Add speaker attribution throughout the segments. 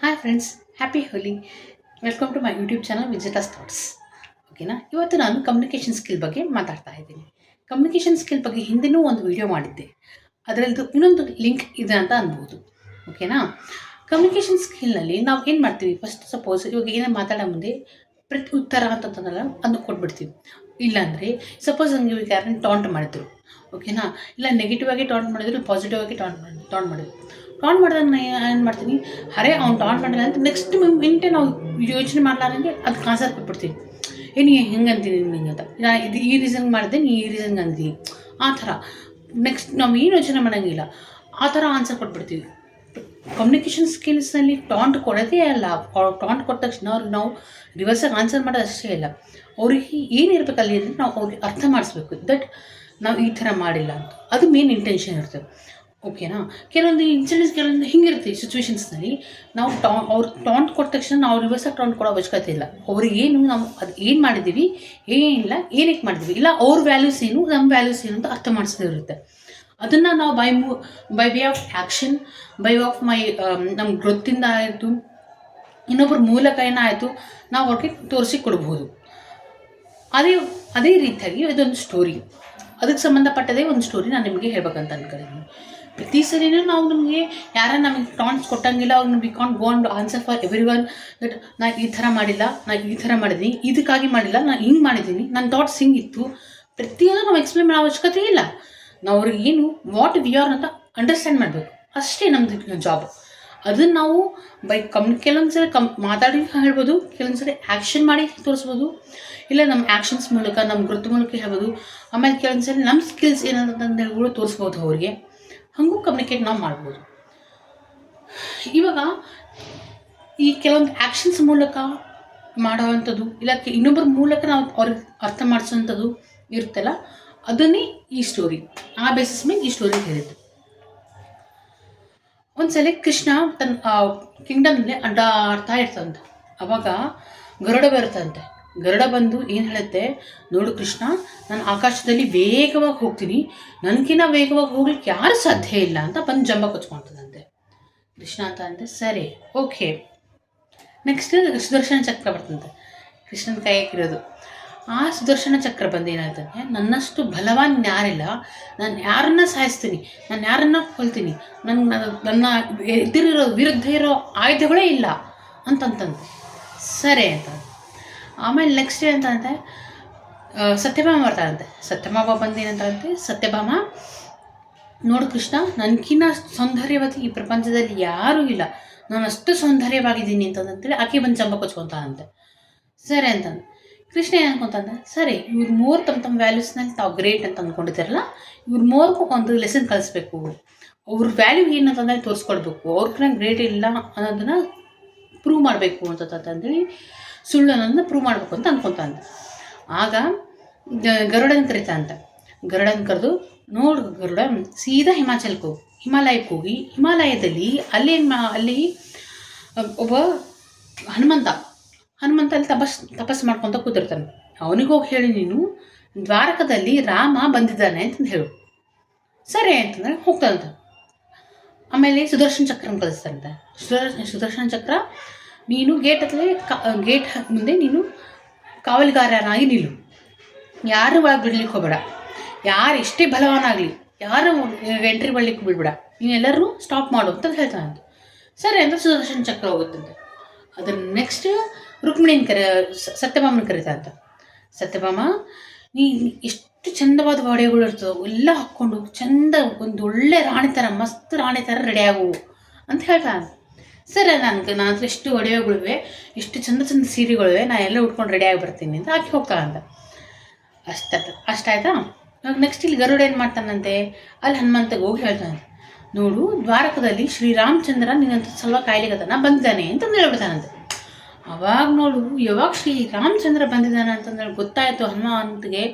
Speaker 1: Hi friends, happy Holi. Welcome to my YouTube channel Vijita's thoughts. ಓಕೆನಾ. ಇವತ್ತು ನಾನು ಕಮ್ಯುನಿಕೇಷನ್ ಸ್ಕಿಲ್ ಬಗ್ಗೆ ಮಾತಾಡ್ತಾ ಇದ್ದೀನಿ. ಕಮ್ಯುನಿಕೇಷನ್ ಸ್ಕಿಲ್ ಬಗ್ಗೆ ಹಿಂದೆನೂ ಒಂದು ವಿಡಿಯೋ ಮಾಡಿದ್ದೆ, ಅದರದ್ದು ಇನ್ನೊಂದು ಲಿಂಕ್ ಇದೆ ಅಂತ ಅನ್ಬೋದು. ಓಕೆನಾ. ಕಮ್ಯುನಿಕೇಷನ್ ಸ್ಕಿಲ್ನಲ್ಲಿ ನಾವು ಏನು ಮಾಡ್ತೀವಿ, ಫಸ್ಟ್ ಸಪೋಸ್ ಇವಾಗ ಏನೇ ಮಾತಾಡೋ ಮುಂದೆ ಪ್ರತಿ ಉತ್ತರ ಅಂತಂತಂದ್ರೆ ಅದನ್ನು ಕೊಟ್ಬಿಡ್ತೀವಿ. ಇಲ್ಲಾಂದರೆ ಸಪೋಸ್ ನನಗೆ ಇವಾಗ ಯಾರನ್ನ ಟಾಂಟ್ ಮಾಡಿದ್ರು, ಓಕೆನಾ, ಇಲ್ಲ ನೆಗೆಟಿವ್ ಆಗಿ ಟಾಂಟ್ ಮಾಡಿದ್ರು, ಪಾಸಿಟಿವ್ ಆಗಿ ಟಾಂಟ್ ಮಾಡಿದ್ರು. ಟಾಂಟ್ ಮಾಡಿದಾಗ ನಾನು ಏನು ಮಾಡ್ತೀನಿ, ಅರೆ ಅವ್ನು ಟಾಂಟ್ ಮಾಡಿಲ್ಲ ಅಂತ ನೆಕ್ಸ್ಟ್ ಮಿನಿಟೇ ನಾವು ಯೋಚನೆ ಮಾಡಲಾರಂಗೆ ಅದಕ್ಕೆ ಆನ್ಸರ್ ಕೊಟ್ಬಿಡ್ತೀವಿ. ಏನು ಹೆಂಗೆ ಅಂತೀನಿ ನಿಂಗೆ ಅಂತ, ನಾ ಇದು ಈ ರೀಸನ್ ಮಾಡಿದೆ, ನೀ ಈ ರೀಸನ್ಗೆ ಅಂತೀನಿ, ಆ ಥರ ನೆಕ್ಸ್ಟ್ ನಾವು ಏನು ಯೋಚನೆ ಮಾಡೋಂಗಿಲ್ಲ, ಆ ಥರ ಆನ್ಸರ್ ಕೊಟ್ಬಿಡ್ತೀವಿ. ಕಮ್ಯುನಿಕೇಷನ್ ಸ್ಕಿಲ್ಸ್ನಲ್ಲಿ ಟಾಂಟ್ ಕೊಡೋದೇ ಅಲ್ಲ. ಟಾಂಟ್ ಕೊಟ್ಟ ತಕ್ಷಣ ಅವ್ರಿಗೆ ನಾವು ರಿವರ್ಸಾಗಿ ಆನ್ಸರ್ ಮಾಡೋದು ಅಷ್ಟೇ ಇಲ್ಲ, ಅವ್ರಿಗೆ ಏನಿರ್ಬೇಕು ಅಲ್ಲಿ ಅಂದರೆ ನಾವು ಅವ್ರಿಗೆ ಅರ್ಥ ಮಾಡಿಸ್ಬೇಕು ದಟ್ ನಾವು ಈ ಥರ ಮಾಡಿಲ್ಲ ಅಂತ. ಅದು ಮೇನ್ ಇಂಟೆನ್ಷನ್ ಇರ್ತದೆ. ಓಕೆನಾ. ಕೆಲವೊಂದು ಇನ್ಸಿಡೆಂಟ್ಸ್ ಕೆಲವೊಂದು ಹಿಂಗಿರುತ್ತೆ ಸಿಚುವೇಶನ್ಸ್ನಲ್ಲಿ, ನಾವು ಅವ್ರು ಟಾಂಟ್ ಕೊಟ್ಟ ತಕ್ಷಣ ನಾವು ರಿವರ್ಸಾಗಿ ಟಾಂಟ್ ಕೊಡೋ ಅವಶ್ಯಕತೆ ಇಲ್ಲ. ಅವ್ರಿಗೆ ಏನು ನಾವು ಅದು ಏನು ಮಾಡಿದ್ದೀವಿ, ಏನಿಲ್ಲ, ಏನಕ್ಕೆ ಮಾಡಿದ್ವಿ, ಇಲ್ಲ ಅವ್ರ ವ್ಯಾಲ್ಯೂಸ್ ಏನು, ನಮ್ಮ ವ್ಯಾಲ್ಯೂಸ್ ಏನು ಅಂತ ಅರ್ಥ ಮಾಡಿಸೋದಿರುತ್ತೆ. ಅದನ್ನು ನಾವು by way of action, by of ನಮ್ಮ ಗ್ರೊತ್ತಿಂದ ಆಯಿತು, ಇನ್ನೊಬ್ಬರ ಮೂಲಕ ಏನಾಯಿತು, ನಾವು ಅವ್ರಿಗೆ ತೋರಿಸಿ ಕೊಡ್ಬೋದು. ಅದೇ ರೀತಿಯಾಗಿ ಇದೊಂದು ಸ್ಟೋರಿ, ಅದಕ್ಕೆ ಸಂಬಂಧಪಟ್ಟದೇ ಒಂದು ಸ್ಟೋರಿ ನಾನು ನಿಮಗೆ ಹೇಳ್ಬೇಕಂತ ಅನ್ಕೊಂಡಿದ್ದೀನಿ. ಪ್ರತಿ ಸರಿನೂ ನಾವು ನಮಗೆ ನಮಗೆ ಟಾಂಟ್ಸ್ ಕೊಟ್ಟಂಗಿಲ್ಲ, ಅವ್ರನ್ನ we can't go and answer for every one that ನಾನು ಈ ಥರ ಮಾಡಿಲ್ಲ, ನಾನು ಈ ಥರ ಮಾಡಿದ್ದೀನಿ, ಇದಕ್ಕಾಗಿ ಮಾಡಿಲ್ಲ, ನಾನು ಹಿಂಗೆ ಮಾಡಿದ್ದೀನಿ, ನನ್ನ ಥಾಟ್ಸ್ ಹಿಂಗಿತ್ತು, ಪ್ರತಿಯೊಂದು ನಾವು ಎಕ್ಸ್ಪ್ಲೇನ್ ಮಾಡೋ ಅವಶ್ಯಕತೆ ಇಲ್ಲ. ನಾವು ಅವ್ರಿಗೆ ಏನು ವಾಟ್ ವಿ ಆರ್ ಅಂತ ಅಂಡರ್ಸ್ಟ್ಯಾಂಡ್ ಮಾಡಬೇಕು, ಅಷ್ಟೇ ನಮ್ಮದು ಜಾಬ್. ಅದನ್ನು ನಾವು ಕೆಲವೊಂದು ಸರಿ ಮಾತಾಡಿ ಹೇಳ್ಬೋದು, ಕೆಲವೊಂದು ಸರಿ ಆ್ಯಕ್ಷನ್ ಮಾಡಿ ತೋರಿಸ್ಬೋದು, ಇಲ್ಲ ನಮ್ಮ ಆ್ಯಕ್ಷನ್ಸ್ ಮೂಲಕ, ನಮ್ಮ ಗುರುತು ಮೂಲಕ ಹೇಳ್ಬೋದು. ಆಮೇಲೆ ಕೆಲವೊಂದು ಸರಿ ನಮ್ಮ ಸ್ಕಿಲ್ಸ್ ಏನಂತಂದು ಹೇಳ್ಬೋದು ತೋರಿಸ್ಬೋದು ಅವ್ರಿಗೆ. ಹಾಗೂ ಕಮ್ಯುನಿಕೇಟ್ ನಾವು ಮಾಡ್ಬೋದು. ಇವಾಗ ಈ ಕೆಲವೊಂದು ಆ್ಯಕ್ಷನ್ಸ್ ಮೂಲಕ ಮಾಡೋವಂಥದ್ದು, ಇಲ್ಲ ಇನ್ನೊಬ್ಬರ ಮೂಲಕ ನಾವು ಅವ್ರಿಗೆ ಅರ್ಥ ಮಾಡಿಸೋವಂಥದ್ದು ಇರುತ್ತಲ್ಲ, ಅದನ್ನೇ ಈ ಸ್ಟೋರಿ, ಆ ಬೇಸಿಸ್ ಮೇಲೆ ಈ ಸ್ಟೋರಿ ಹೇಳಿದ್ದು. ಒಂದ್ಸಲ ಕೃಷ್ಣ ತನ್ನ ಕಿಂಗ್ಡಮ್ನಲ್ಲಿ ಅಡ್ಡಾಡ್ತಾ ಇರ್ತಂತೆ. ಅವಾಗ ಗರುಡ ಬರುತ್ತಂತೆ. ಗರುಡ ಬಂದು ಏನು ಹೇಳುತ್ತೆ, ನೋಡು ಕೃಷ್ಣ, ನಾನು ಆಕಾಶದಲ್ಲಿ ವೇಗವಾಗಿ ಹೋಗ್ತೀನಿ, ನನಗಿನ್ನ ವೇಗವಾಗಿ ಹೋಗ್ಲಿಕ್ಕೆ ಯಾರು ಸಾಧ್ಯ ಇಲ್ಲ ಅಂತ ಬಂದು ಜಂಬ ಕೊಚ್ಕೊಳ್ತದಂತೆ. ಕೃಷ್ಣ ಅಂತ ಅಂತೆ, ಸರಿ ಓಕೆ. ನೆಕ್ಸ್ಟ್ ಸುದರ್ಶನ ಚಕ್ರ ಬರ್ತಂತೆ, ಕೃಷ್ಣನ ಕೈಯಾಗಿರೋದು. ಆ ಸುದರ್ಶನ ಚಕ್ರ ಬಂದು ಏನಾಗ್ತದೆ, ನನ್ನಷ್ಟು ಬಲವಾನ್ ಯಾರಿಲ್ಲ, ನಾನು ಯಾರನ್ನ ಸಾಯಿಸ್ತೀನಿ, ನಾನು ಯಾರನ್ನ ಕೊಲ್ತೀನಿ, ನನ್ನ ಎದುರಿರೋ ವಿರುದ್ಧ ಇರೋ ಆಯುಧಗಳೇ ಇಲ್ಲ ಅಂತಂತಂತೆ. ಸರಿ ಅಂತ. ಆಮೇಲೆ ನೆಕ್ಸ್ಟ್ ಏನಂತಂತೆ, ಸತ್ಯಭಾಮ ಬರ್ತಾರಂತೆ. ಸತ್ಯಭಾಮ ಬಂದು ಏನಂತಾರಂತೆ, ಸತ್ಯಭಾಮ ನೋಡು ಕೃಷ್ಣ, ನನಗಿನ್ನ ಸೌಂದರ್ಯವತಿ ಈ ಪ್ರಪಂಚದಲ್ಲಿ ಯಾರೂ ಇಲ್ಲ, ನಾನು ಅಷ್ಟು ಸೌಂದರ್ಯವಾಗಿದ್ದೀನಿ ಅಂತಂತೇಳಿ ಆಕೆ ಬಂದು ಚಂಬ ಕೊಚ್ಕೊತಾನಂತೆ. ಸರಿ ಅಂತಂದು ಕೃಷ್ಣ ಏನು ಅನ್ಕೊತಾನೆ, ಸರಿ ಇವ್ರು ಮೂರು ತಮ್ಮ ವ್ಯಾಲ್ಯೂಸ್ನಲ್ಲಿ ತಾವು ಗ್ರೇಟ್ ಅಂತ ಅಂದ್ಕೊಂಡಿದ್ದಾರಲ್ಲ, ಇವ್ರು ಮೂರ್ಗೂ ಒಂದು ಲೆಸನ್ ಕಲಿಸ್ಬೇಕು, ಅವ್ರ ವ್ಯಾಲ್ಯೂ ಏನಂತಂದರೆ ತೋರಿಸ್ಕೊಡ್ಬೇಕು, ಅವ್ರಿಗೆ ಗ್ರೇಟ್ ಇಲ್ಲ ಅನ್ನೋದನ್ನು ಪ್ರೂವ್ ಮಾಡಬೇಕು ಅಂತಂದೇಳಿ, ಸುಳ್ಳು ಅನ್ನೋದನ್ನ ಪ್ರೂವ್ ಮಾಡಬೇಕು ಅಂತ ಅಂದ್ಕೊತಾನೆ. ಆಗ ಗರುಡನ ಕರಿತಾನಂತೆ. ಗರುಡನ ಕರೆದು, ನೋಡು ಗರುಡ, ಸೀದಾ ಹಿಮಾಚಲಕ್ಕೆ ಹೋಗಿ, ಹಿಮಾಲಯಕ್ಕೆ ಹೋಗಿ, ಹಿಮಾಲಯದಲ್ಲಿ ಅಲ್ಲಿ ಒಬ್ಬ ಹನುಮಂತ ಅಲ್ಲಿ ತಪಸ್ಸು ಮಾಡ್ಕೊತ ಕೂತಿರ್ತಾನೆ. ಅವನಿಗೋಗಿ ಹೇಳಿ, ನೀನು ದ್ವಾರಕದಲ್ಲಿ ರಾಮ ಬಂದಿದ್ದಾನೆ ಅಂತಂದು ಹೇಳು. ಸರಿ ಅಂತಂದರೆ ಹೋಗ್ತಾನಂತ. ಆಮೇಲೆ ಸುದರ್ಶನ ಚಕ್ರನ ಕಳಿಸ್ತಾನಂತೆ. ಸುದರ್ಶನ ಚಕ್ರ, ನೀನು ಗೇಟ್ ಮುಂದೆ ನೀನು ಕಾವಲುಗಾರನಾಗಿ ನಿಲ್ಲು, ಯಾರು ಒಳಗೆ ಬಿಡ್ಲಿಕ್ಕೆ ಹೋಗಬೇಡ, ಯಾರು ಎಷ್ಟೇ ಬಲವಾನಾಗಲಿ ಯಾರು ಎಂಟ್ರಿ ಮಾಡಲಿಕ್ಕೆ ಬಿಡ್ಬೇಡ, ನೀನೆಲ್ಲರೂ ಸ್ಟಾಪ್ ಮಾಡು ಅಂತ ಹೇಳ್ತಾನಂತ. ಸರಿ ಅಂತ ಸುದರ್ಶನ ಚಕ್ರ ಹೋಗುತ್ತಂತೆ. ಅದ್ರ ನೆಕ್ಸ್ಟ್ ರುಕ್ಮಿಣಿನ ಸತ್ಯಭಾಮನ ಕರೀತಾರಂತ. ಸತ್ಯಭಾಮ, ನೀ ಎಷ್ಟು ಚಂದವಾದ ಒಡೆಗಳು ಇರ್ತವೆ, ಎಲ್ಲ ಹಾಕ್ಕೊಂಡು ಚಂದ ಒಂದು ಒಳ್ಳೆ ರಾಣಿ ಥರ, ಮಸ್ತ್ ರಾಣಿ ಥರ ರೆಡಿ ಆಗುವು ಅಂತ ಹೇಳ್ತಾನೆ. ಸರಿ, ನನ್ನ ಹತ್ರ ಎಷ್ಟು ಒಡವೆಗಳಿವೆ, ಎಷ್ಟು ಚಂದ ಸೀರೆಗಳಿವೆ, ನಾನು ಎಲ್ಲ ಉಟ್ಕೊಂಡು ರೆಡಿಯಾಗಿ ಬರ್ತೀನಿ ಅಂತ ಆಕೆ ಹೋಗ್ತಾಳಂತ. ಅಷ್ಟಾಯ್ತಾ. ನೆಕ್ಸ್ಟ್ ಇಲ್ಲಿ ಗರುಡ ಏನು ಮಾಡ್ತಾನಂತೆ, ಅಲ್ಲಿ ಹನುಮಂತಗೆ ಹೋಗಿ ಹೇಳ್ತಾನೆ, ನೋಡು ದ್ವಾರಕದಲ್ಲಿ ಶ್ರೀರಾಮಚಂದ್ರ ನಿನ್ನಂತ ಸಲುವಾಗಿ ಕಾಯ್ಲಿಗತನ ಬಂದಿದ್ದಾನೆ ಅಂತಂದು ಹೇಳ್ಬಿಡ್ತಾನಂತೆ. ಅವಾಗ ನೋಡು, ಯಾವಾಗ ಶ್ರೀರಾಮಚಂದ್ರ ಬಂದಿದ್ದಾನೆ ಅಂತಂದೇಳಿ ಗೊತ್ತಾಯಿತು ಹನುಮಂತಗೆ,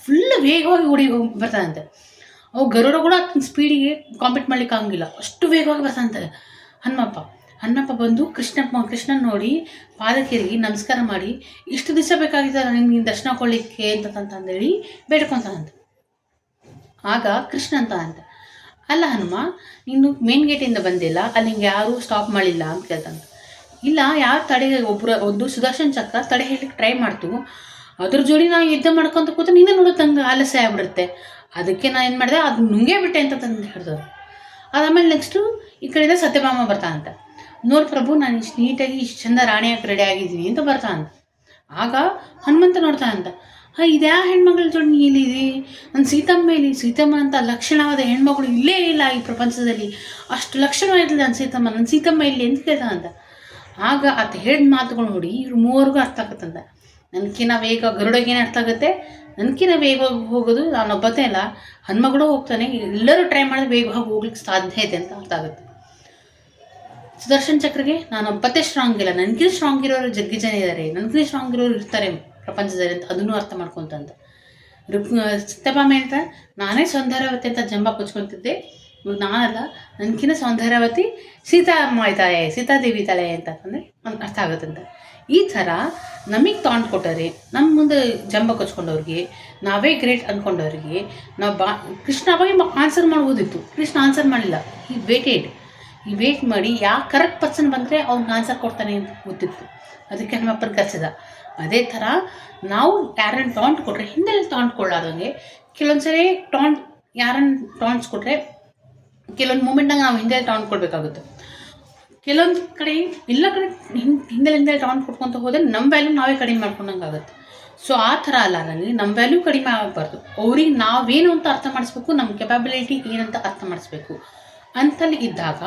Speaker 1: ಫುಲ್ ವೇಗವಾಗಿ ಬರ್ತಾನಂತೆ. ಅವು ಗರುಡ ಕೂಡ ಸ್ಪೀಡಿಗೆ ಕಾಂಪೀಟ್ ಮಾಡ್ಲಿಕ್ಕೆ ಆಗಂಗಿಲ್ಲ, ಅಷ್ಟು ವೇಗವಾಗಿ ಬರ್ತಾನಂತೆ ಹನುಮಪ್ಪ ಬಂದು ಕೃಷ್ಣನ ನೋಡಿ ಪಾದಕ್ಕೆರಗಿ ನಮಸ್ಕಾರ ಮಾಡಿ, ಇಷ್ಟು ದಿವಸ ಬೇಕಾಗಿದ್ದಾರೆ ನಿಮ್ಗೆ ದರ್ಶನ ಕೊಡಲಿಕ್ಕೆ ಅಂತಂತಂದೇಳಿ ಬೇಡ್ಕೊತಾನಂತೆ. ಆಗ ಕೃಷ್ಣ ಅಂತ ಅಲ್ಲ ಹನುಮ, ನೀನು ಮೇನ್ ಗೇಟಿಂದ ಬಂದಿಲ್ಲ, ಅಲ್ಲಿ ಹಿಂಗೆ ಯಾರೂ ಸ್ಟಾಪ್ ಮಾಡಿಲ್ಲ ಅಂತ ಕೇಳ್ತಾನೆ. ಇಲ್ಲ, ಯಾರು ತಡೆ ಒಂದು ಸುದರ್ಶನ್ ಚಕ್ರ ತಡೆ ಹೇಳಲಿಕ್ಕೆ ಟ್ರೈ ಮಾಡ್ತು, ಅದ್ರ ಜೋಡಿ ನಾವು ಯುದ್ಧ ಮಾಡ್ಕೊತ ಕೂತು ನೀನೇ ನೋಡೋದಂಗೆ ಆಲಸ್ಯ ಆಗ್ಬಿಡುತ್ತೆ, ಅದಕ್ಕೆ ನಾನು ಏನು ಮಾಡಿದೆ, ಅದು ನುಂಗೇ ಬಿಟ್ಟೆ ಅಂತ ತಂದು ಹೇಳ್ದು. ಅದಾದಮೇಲೆ ನೆಕ್ಸ್ಟು ಈ ಕಡೆಯಿಂದ ಸತ್ಯಭಾಮ ಬರ್ತಾನಂತ. ನೋಡಿ ಪ್ರಭು, ನಾನು ಇಷ್ಟು ನೀಟಾಗಿ ಇಷ್ಟು ಚಂದ ರಾಣಿಯಾಗಿ ರೆಡಿ ಆಗಿದ್ದೀನಿ ಅಂತ ಬರ್ತಾನಂತ. ಆಗ ಹನುಮಂತ ನೋಡ್ತಾನಂತ, ಇದ್ಯಾ ಹೆಣ್ಮಗಳ ಜೋಡಿ ನೀ ಇಲ್ಲಿದೆ, ನನ್ನ ಸೀತಮ್ಮ ಅಂತ ಲಕ್ಷಣವಾದ ಹೆಣ್ಮಗಳು ಇಲ್ಲೇ ಇಲ್ಲ ಈ ಪ್ರಪಂಚದಲ್ಲಿ, ಅಷ್ಟು ಲಕ್ಷಣವಾಗಿಲ್ಲ ನನ್ನ ಸೀತಮ್ಮ ಇಲ್ಲಿ ಅಂತ ಕೇಳ್ತಾನಂತ. ಆಗ ಆತ ಹೇಳಿದ ಮಾತುಗಳು ನೋಡಿ ಇವ್ರು ಮೂವರಿಗೂ ಅರ್ಥ ಆಗತ್ತಂತ. ನನಗಿನ ವೇಗ ಗರುಡಗೇನೆ ಅರ್ಥ ಆಗುತ್ತೆ, ನನಗಿನ ವೇಗವಾಗಿ ಹೋಗೋದು ನಾನೊಬ್ಬತ್ತೇ ಅಲ್ಲ, ಹನುಮಗಳು ಹೋಗ್ತಾನೆ, ಎಲ್ಲರೂ ಟ್ರೈ ಮಾಡಿದ್ರೆ ವೇಗವಾಗಿ ಹೋಗ್ಲಿಕ್ಕೆ ಸಾಧ್ಯ ಇದೆ ಅಂತ ಅರ್ಥ ಆಗುತ್ತೆ. ಸುದರ್ಶನ್ ಚಕ್ರಗೆ ನಾನೊಬ್ಬತ್ತೇ ಸ್ಟ್ರಾಂಗ್ ಇಲ್ಲ, ನನಗಿನ ಸ್ಟ್ರಾಂಗ್ ಇರೋರು ಜಗ್ಗಿ ಜನ ಇದ್ದಾರೆ, ನನಗಿನ ಸ್ಟ್ರಾಂಗ್ ಇರೋರು ಇರ್ತಾರೆ ಪ್ರಪಂಚದಲ್ಲಿ ಅಂತ ಅದನ್ನು ಅರ್ಥ ಮಾಡ್ಕೊಂತಂತ. ಸತ್ಯಭಾಮೆ ಅಂತ ನಾನೇ ಸೌಂದರ್ಯವತಿ ಅಂತ ಜಂಬ ಕೊಚ್ಕೊತಿದ್ದೆ, ನಾನಲ್ಲ, ನನಗಿನ ಸೌಂದರ್ಯವತಿ ಸೀತಾಮ್ಮ ಇದ್ದಾಳೆ, ಸೀತಾದೇವಿ ಇದ್ದಾಳೆ ಅಂತಂದರೆ ಅರ್ಥ ಆಗುತ್ತಂತ. ಈ ಥರ ನಮಗೆ ತಾಂಡ್ ಕೊಟ್ಟರೆ, ನಮ್ಮ ಮುಂದೆ ಜಂಬ ಕೊಚ್ಕೊಂಡವ್ರಿಗೆ, ನಾವೇ ಗ್ರೇಟ್ ಅಂದ್ಕೊಂಡವ್ರಿಗೆ ನಾವು ಕೃಷ್ಣ ಅವಾಗ ಆನ್ಸರ್ ಮಾಡ್ಬೋದಿತ್ತು, ಕೃಷ್ಣ ಆನ್ಸರ್ ಮಾಡಲಿಲ್ಲ. ಈ ವೇಟ್ ಮಾಡಿ ಯಾವ ಕರೆಕ್ಟ್ ಪರ್ಸನ್ ಬಂದರೆ ಅವ್ನಿಗೆ ಆನ್ಸರ್ ಕೊಡ್ತಾನೆ ಅಂತ ಗೊತ್ತಿತ್ತು, ಅದಕ್ಕೆ ನಮ್ಮಪ್ಪನ ಕಲಿಸಿದ. ಅದೇ ಥರ ನಾವು ಯಾರನ್ನು ಟಾಂಟ್ ಕೊಟ್ಟರೆ ಹಿಂದೆಲ್ಲ ಟಾಂಟ್ ಕೊಡಲಾರ್ದಂಗೆ, ಕೆಲವೊಂದು ಸರಿ ಯಾರನ್ನು ಟಾಂಟ್ಸ್ ಕೊಟ್ಟರೆ ಕೆಲವೊಂದು ಮೂಮೆಂಟ್ನಾಗ ನಾವು ಹಿಂದೆ ಟಾಂಟ್ ಕೊಡಬೇಕಾಗುತ್ತೆ. ಕೆಲವೊಂದು ಕಡೆ ಎಲ್ಲ ಕಡೆ ಹಿಂದೆ ಟಾಂಟ್ ಕೊಟ್ಕೊತ ಹೋದರೆ ನಮ್ಮ ವ್ಯಾಲ್ಯೂ ನಾವೇ ಕಡಿಮೆ ಮಾಡ್ಕೊಂಡಂಗೆ ಆಗುತ್ತೆ. ಸೊ ಆ ಥರ ಅಲ್ಲ, ನನಗೆ ನಮ್ಮ ವ್ಯಾಲ್ಯೂ ಕಡಿಮೆ ಆಗಬಾರ್ದು, ಅವ್ರಿಗೆ ನಾವೇನು ಅಂತ ಅರ್ಥ ಮಾಡಿಸ್ಬೇಕು, ನಮ್ಮ ಕೆಪಾಬಿಲಿಟಿ ಏನಂತ ಅರ್ಥ ಮಾಡಿಸ್ಬೇಕು. ಅಂತಲ್ಲಿ ಇದ್ದಾಗ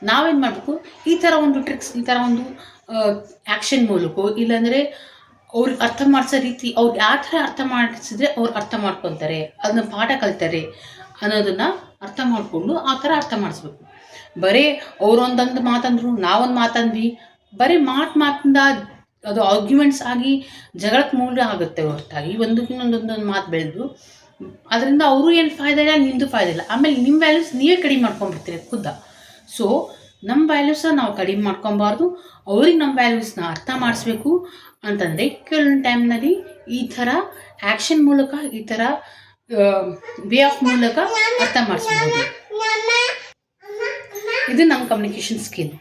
Speaker 1: ನಾವೇನು ಮಾಡಬೇಕು, ಈ ಥರ ಒಂದು ಟ್ರಿಕ್ಸ್, ಈ ಥರ ಒಂದು ಆ್ಯಕ್ಷನ್ ಮೂಲಕ, ಇಲ್ಲಾಂದರೆ ಅವ್ರಿಗೆ ಅರ್ಥ ಮಾಡಿಸೋ ರೀತಿ, ಅವ್ರು ಯಾವ ಥರ ಅರ್ಥ ಮಾಡಿಸಿದ್ರೆ ಅವ್ರು ಅರ್ಥ ಮಾಡ್ಕೊತಾರೆ, ಅದನ್ನ ಪಾಠ ಕಲಿತಾರೆ ಅನ್ನೋದನ್ನು ಅರ್ಥ ಮಾಡಿಕೊಂಡು ಆ ಥರ ಅರ್ಥ ಮಾಡಿಸ್ಬೇಕು. ಬರೀ ಅವರೊಂದೊಂದು ಮಾತಂದ್ರು ನಾವೊಂದು ಮಾತಂದ್ವಿ, ಬರೀ ಮಾತಿಂದ ಅದು ಆರ್ಗ್ಯುಮೆಂಟ್ಸ್ ಆಗಿ ಜಗಳಕ್ಕೆ ಮೂಲ ಆಗುತ್ತೆ ಹೊರತಾಗಿ ಇನ್ನೊಂದೊಂದು ಮಾತು ಬೆಳೆದು ಅದರಿಂದ ಅವರು ಏನು ಫಾಯ್ದೆ ಇಲ್ಲ, ನಿಮ್ಮದು ಫಾಯ್ದೆ ಇಲ್ಲ. ಆಮೇಲೆ ನಿಮ್ಮ ವ್ಯಾಲ್ಯೂಸ್ ನೀವೇ ಕಡಿಮೆ ಮಾಡ್ಕೊಂಡ್ಬಿಡ್ತೀರಿ ಖುದ್ದ. ಸೊ ನಮ್ಮ ವ್ಯಾಲ್ಯೂಸ್ನ ನಾವು ಕಡಿಮೆ ಮಾಡ್ಕೊಬಾರ್ದು, ಅವ್ರಿಗೆ ನಮ್ಮ ವ್ಯಾಲ್ಯೂಸ್ನ ಅರ್ಥ ಮಾಡಿಸ್ಬೇಕು ಅಂತಂದರೆ ಕೆಲವೊಂದು ಟೈಮ್ನಲ್ಲಿ ಈ ಥರ ಆ್ಯಕ್ಷನ್ ಮೂಲಕ, ಈ ಥರ ವೇ ಆಫ್ ಮೂಲಕ ಅರ್ಥ ಮಾಡಿಸ್ಬೋದು. ಇದು ನಮ್ಮ ಕಮ್ಯುನಿಕೇಷನ್ ಸ್ಕಿಲ್.